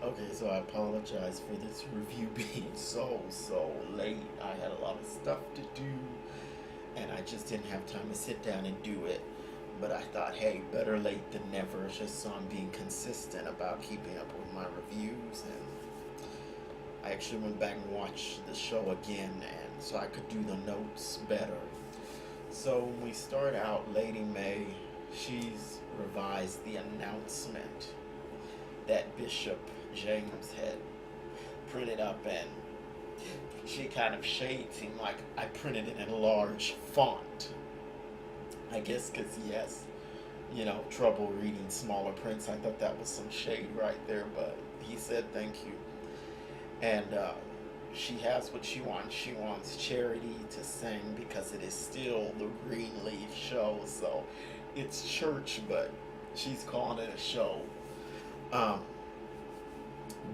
Okay, so I apologize for this review being so late. I had a lot of stuff to do and I just didn't have time to sit down and do it. But I thought, hey, better late than never, just so I'm being consistent about keeping up with my reviews. And I actually went back and watched the show again, and so I could do the notes better. So when we start out, Lady May, she's revised the announcement that Bishop James had printed up, and she kind of shades him like I printed it in a large font. I guess because he has, trouble reading smaller prints. I thought that was some shade right there, but he said thank you. And she has what she wants. She wants Charity to sing because it is still the Greenleaf show. So it's church, but she's calling it a show. Um,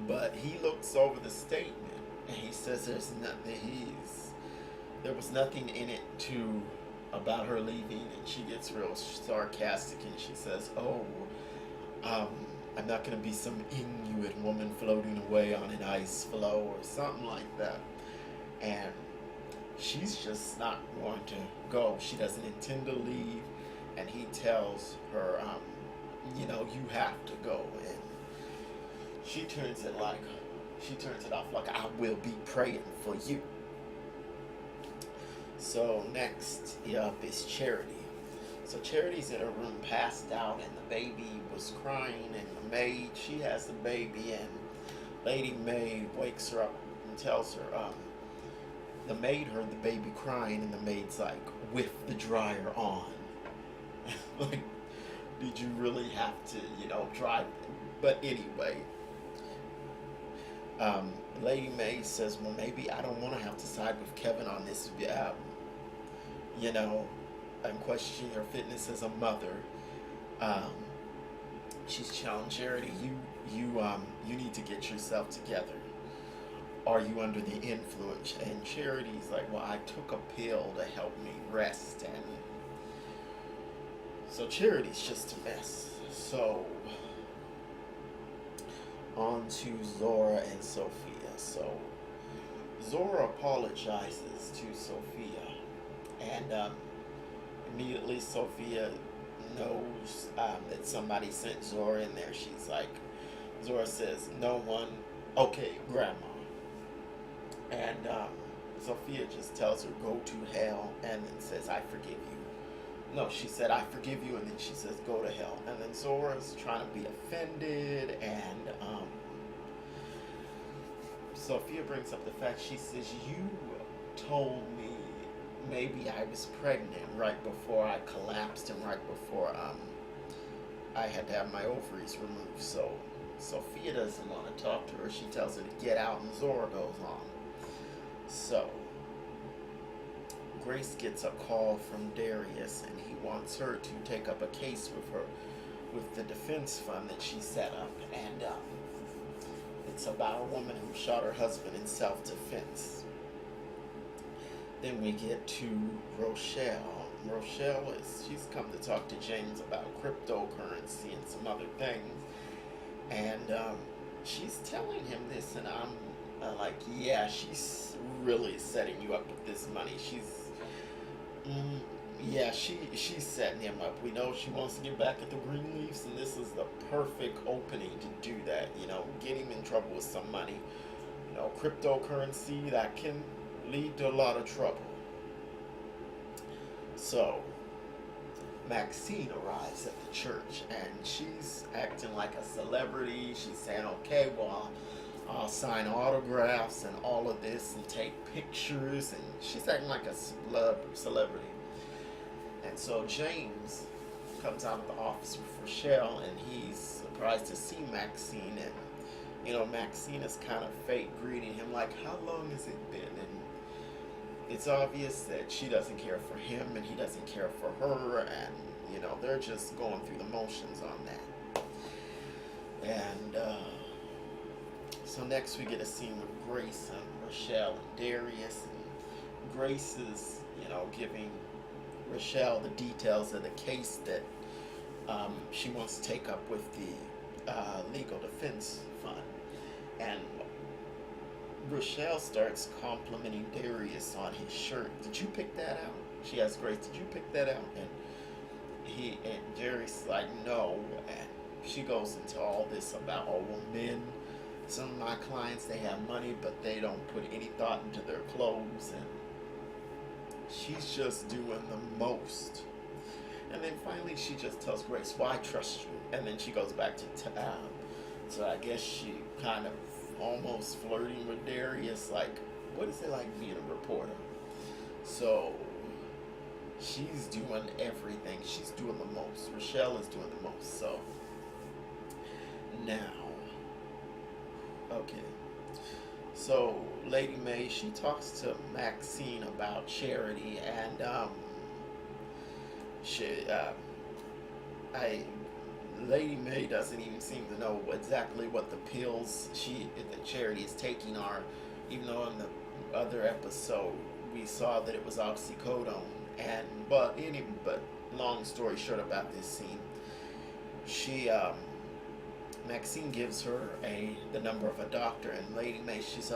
but he looks over the statement and he says there was nothing in it to about her leaving, and she gets real sarcastic and she says, "Oh, um, I'm not going to be some Inuit woman floating away on an ice floe or something like that." And she's just not going to go. She doesn't intend to leave, and he tells her, you have to go. And she turns it off like, "I will be praying for you." So next up is Charity. So Charity's in her room passed out, and the baby was crying, and the maid, she has the baby, and Lady May wakes her up and tells her, the maid heard the baby crying, and the maid's like, "With the dryer on." Like, did you really have to, dry? But anyway, Lady May says, "Well, maybe I don't want to have to side with Kevin on this, you know, and question your fitness as a mother." Um, she's challenged Charity. You need to get yourself together. Are you under the influence? And Charity's like, "Well, I took a pill to help me rest." And so Charity's just a mess. So on to Zora and Sophia. So Zora apologizes to Sophia, and immediately Sophia knows that somebody sent Zora in there. Zora says, "No one." "Okay, Grandma." And Sophia just tells her, "Go to hell," and then says, "I forgive you." No, she said, "I forgive you," and then she says, "Go to hell." And then Zora's trying to be offended, and Sophia brings up the fact, she says, "You told me maybe I was pregnant right before I collapsed and right before I had to have my ovaries removed." So Sophia doesn't want to talk to her. She tells her to get out, and Zora goes on. So Grace gets a call from Darius, and he wants her to take up a case with the defense fund that she set up, and it's about a woman who shot her husband in self-defense. Then we get to Rochelle. She's come to talk to James about cryptocurrency and some other things, and she's telling him this, and I'm like, yeah, she's really setting you up with this money. She's setting him up. We know she wants to get back at the Greenleafs, and this is the perfect opening to do that. Get him in trouble with some money. Cryptocurrency, that can lead to a lot of trouble. So Maxine arrives at the church, and she's acting like a celebrity. She's saying, "Okay, well, I'll sign autographs and all of this and take pictures," and she's acting like a celebrity. And so James comes out of the office with Rochelle, and he's surprised to see Maxine, and Maxine is kind of fake greeting him like, "How long has it been?" And it's obvious that she doesn't care for him and he doesn't care for her, and they're just going through the motions on that. And so next we get a scene with Grace and Rochelle and Darius, and Grace is giving Rochelle the details of the case that she wants to take up with the legal defense fund. And Rochelle starts complimenting Darius on his shirt. Did you pick that out? She asks Grace, did you pick that out? And Darius is like, no. And she goes into all this about, oh, well, men, some of my clients, they have money, but they don't put any thought into their clothes. And she's just doing the most. And then finally she just tells Grace, well, I trust you. And then she goes back to town. So I guess she kind of almost flirting with Darius, like, what is it like being a reporter? So she's doing everything. She's doing the most. Rochelle is doing the most. So now, okay. So Lady May, she talks to Maxine about Charity, and Lady May doesn't even seem to know exactly what the pills that Charity is taking are, even though in the other episode we saw that it was oxycodone. But long story short about this scene, Maxine gives her the number of a doctor, and Lady May, she's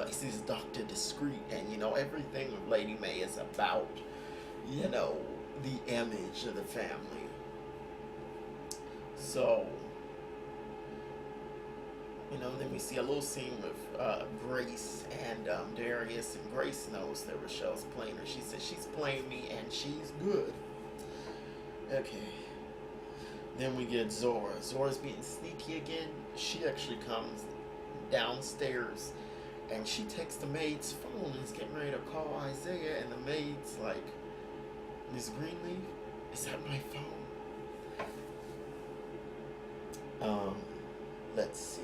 Dr. Discreet, and everything with Lady May is about the image of the family. So, then we see a little scene with Grace and Darius, and Grace knows that Rochelle's playing her. She says she's playing me and she's good. Okay. Then we get Zora. Zora's being sneaky again. She actually comes downstairs and she takes the maid's phone and is getting ready to call Isaiah, and the maid's like, Miss Greenleaf, is that my phone? Let's see.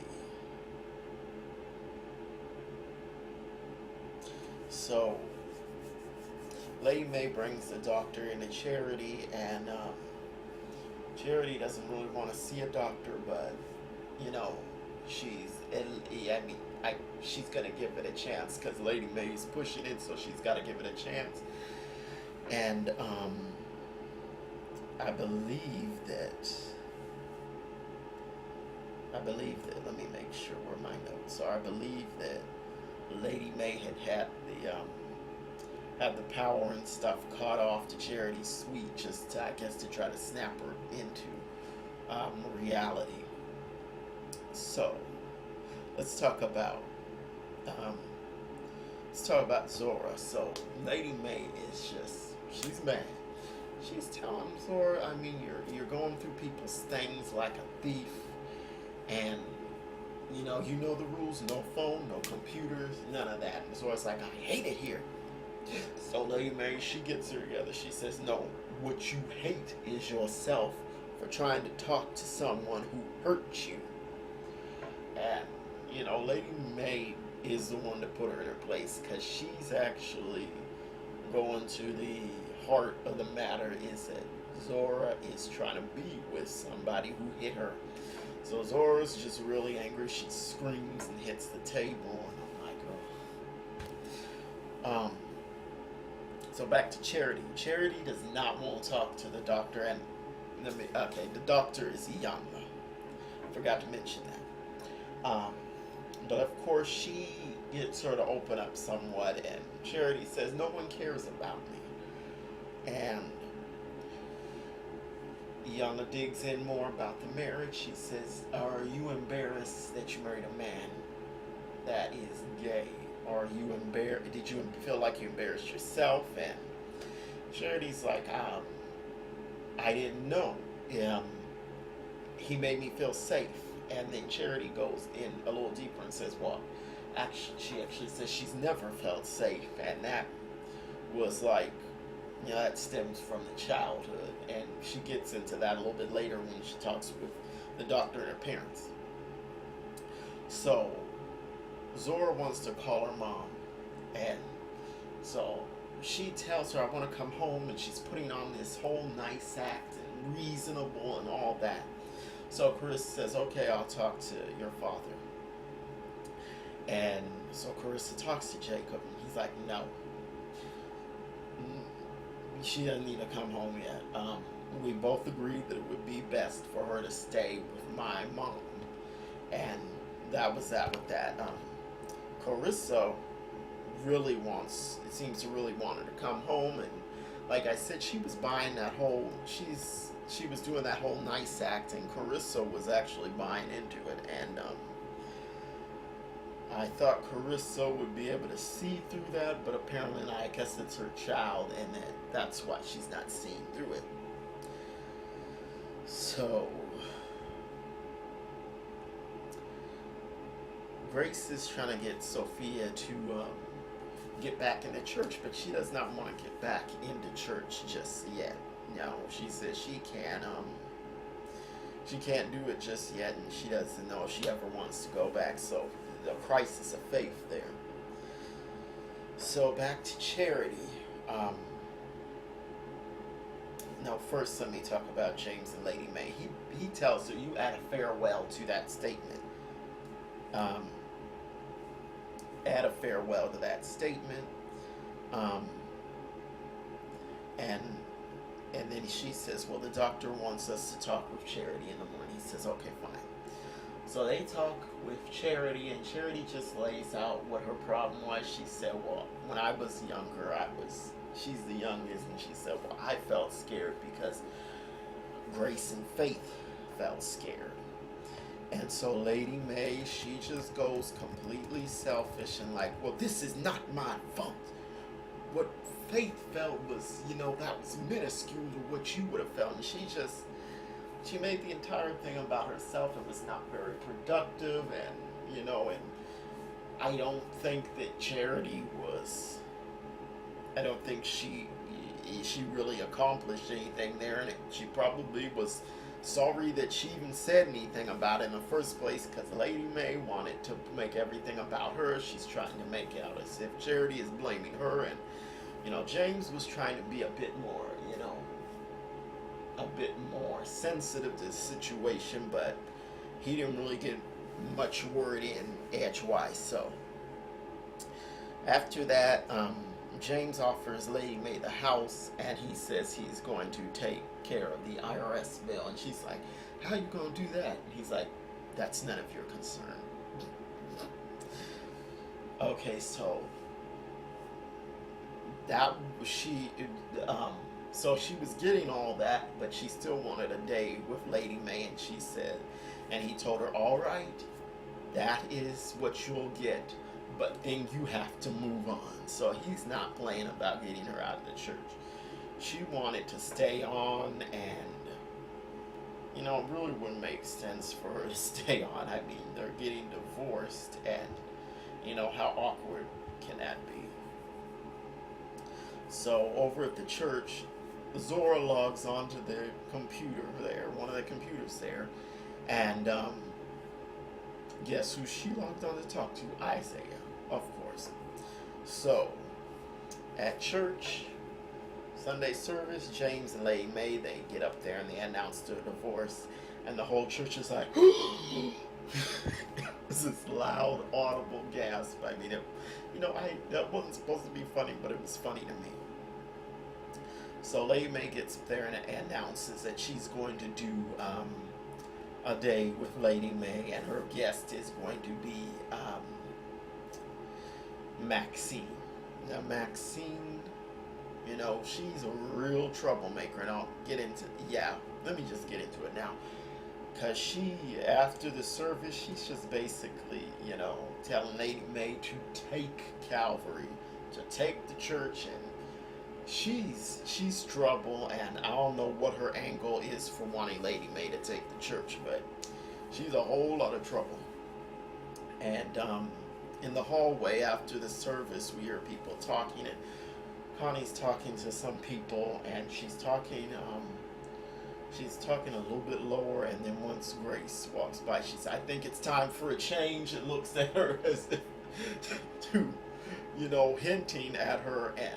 So, Lady May brings the doctor into Charity, and Charity doesn't really want to see a doctor, but she's gonna give it a chance because Lady May's pushing it, so she's got to give it a chance. And I believe that. Let me make sure where my notes are. I believe that Lady May had the power and stuff caught off to Charity's suite, just to try to snap her into reality. So let's talk about Zora. So Lady May is she's mad. She's telling Zora, you're going through people's things like a thief, and you know the rules, no phone, no computers, none of that. And Zora's like, I hate it here. So Lady May, she gets her together. She says, no, what you hate is yourself for trying to talk to someone who hurt you. And, Lady May is the one to put her in her place, because she's actually going to the heart of the matter, is that Zora is trying to be with somebody who hit her. So Zora's just really angry. She screams and hits the table, and I'm like, oh. So back to Charity. Charity does not want to talk to the doctor, and the doctor is young. I forgot to mention that. But of course, she gets her to open up somewhat, and Charity says, no one cares about me. And Yana digs in more about the marriage. She says, are you embarrassed that you married a man that is gay? Did you feel like you embarrassed yourself? And Charity's like, I didn't know. He made me feel safe. And then Charity goes in a little deeper and says, well, she actually says she's never felt safe. And that was like, that stems from the childhood. And she gets into that a little bit later when she talks with the doctor and her parents. So Zora wants to call her mom, and so she tells her, I want to come home, and she's putting on this whole nice act and reasonable and all that. So Carissa says, okay, I'll talk to your father. And so Carissa talks to Jacob, and he's like, no, she doesn't need to come home yet. We both agreed that it would be best for her to stay with my mom. And that was that with that. Carissa really it seems to really want her to come home, and like I said, she was buying that whole, she was doing that whole nice act, and Carissa was actually buying into it, and I thought Carissa would be able to see through that, but apparently not. I guess it's her child, and that's why she's not seeing through it. So Grace is trying to get Sophia to get back into church, but she does not want to get back into church just yet. No, she says she can't do it just yet, and she doesn't know if she ever wants to go back. So the crisis of faith there. So back to Charity. No, first let me talk about James and Lady May. He tells her, you add a farewell to that statement. Add a farewell to that statement. And then she says, well, the doctor wants us to talk with Charity in the morning. He says, okay, fine. So they talk with Charity, and Charity just lays out what her problem was. She said, well, when I was younger, she's the youngest, and she said, well, I felt scared because Grace and Faith felt scared. And so Lady May, she just goes completely selfish and like, well, this is not my fault. What Faith felt was, that was minuscule to what you would have felt. And she made the entire thing about herself. It was not very productive, and, and I don't think that Charity I don't think she really accomplished anything there, and she probably was sorry that she even said anything about it in the first place, because Lady May wanted to make everything about her. She's trying to make it out as if Charity is blaming her, and James was trying to be a bit more sensitive to the situation, but he didn't really get much word in edgewise. So after that, James offers Lady May the house, and he says he's going to take care of the IRS bill. And she's like, how are you going to do that? And he's like, that's none of your concern. Okay, so so she was getting all that, but she still wanted a day with Lady May, and she said, and he told her, all right, that is what you'll get, but then you have to move on. So he's not playing about getting her out of the church. She wanted to stay on, and it really wouldn't make sense for her to stay on. I mean, they're getting divorced, and how awkward can that be? So over at the church, Zora logs onto the computer there, one of the computers there, and guess who she logged on to talk to? Isaiah, of course. So at church, Sunday service, James and Lady May, they get up there and they announce their divorce, and the whole church is like, it's this loud, audible gasp. I mean, that wasn't supposed to be funny, but it was funny to me. So Lady May gets up there and announces that she's going to do a day with Lady May, and her guest is going to be Maxine. Now Maxine, she's a real troublemaker, and let me just get into it now. Because after the service, she's just basically, telling Lady May to take Calvary, to take the church, and she's trouble, and I don't know what her angle is for wanting Lady May to take the church, but she's a whole lot of trouble. And in the hallway after the service, we hear people talking, and Connie's talking to some people, and she's talking a little bit lower, and then once Grace walks by, she says, I think it's time for a change. It looks at her as if to, hinting at her, and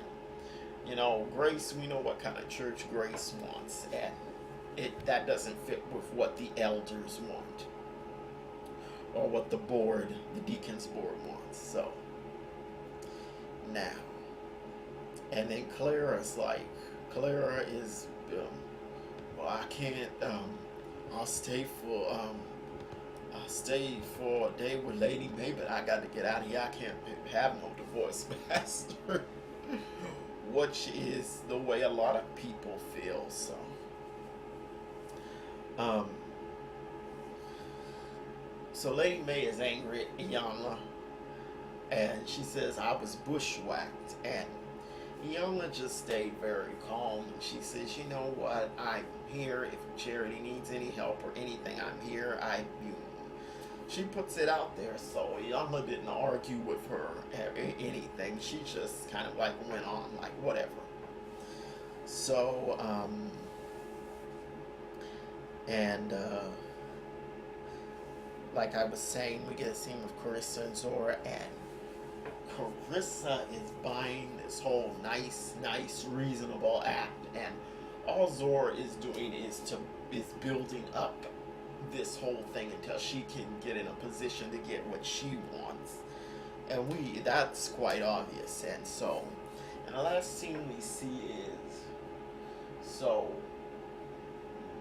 Grace, we know what kind of church Grace wants, and that doesn't fit with what the elders want, or what the deacons board wants. So now, and then Clara is, well, I can't, I'll stay for I stayed for a day with Lady May, but I got to get out of here. I can't have no divorce master, which is the way a lot of people feel. So, um, so Lady May is angry at Iyanla, and she says, "I was bushwhacked," and Iyanla just stayed very calm. She says, "You know what? I'm here. If Charity needs any help or anything, I'm here. She puts it out there, so Iyanla didn't argue with her or anything. She just kind of like went on, like whatever. So, and like I was saying, we get a scene with Carissa and Zora, and Carissa is buying this whole nice, reasonable act, and all Zora is doing is building up this whole thing until she can get in a position to get what she wants, and that's quite obvious. And so, and the last scene we see is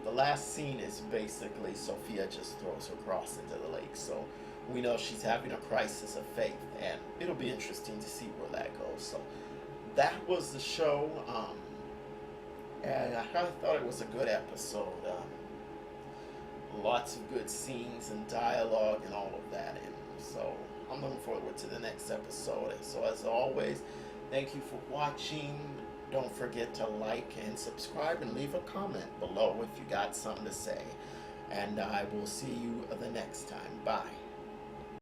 the last scene is basically Sophia just throws her cross into the lake. So we know she's having a crisis of faith, and it'll be interesting to see where that goes. So that was the show, and I thought it was a good episode. Lots of good scenes and dialogue and all of that, and so I'm looking forward to the next episode. And so as always, thank you for watching. Don't forget to like and subscribe and leave a comment below if you got something to say. And I will see you the next time. Bye.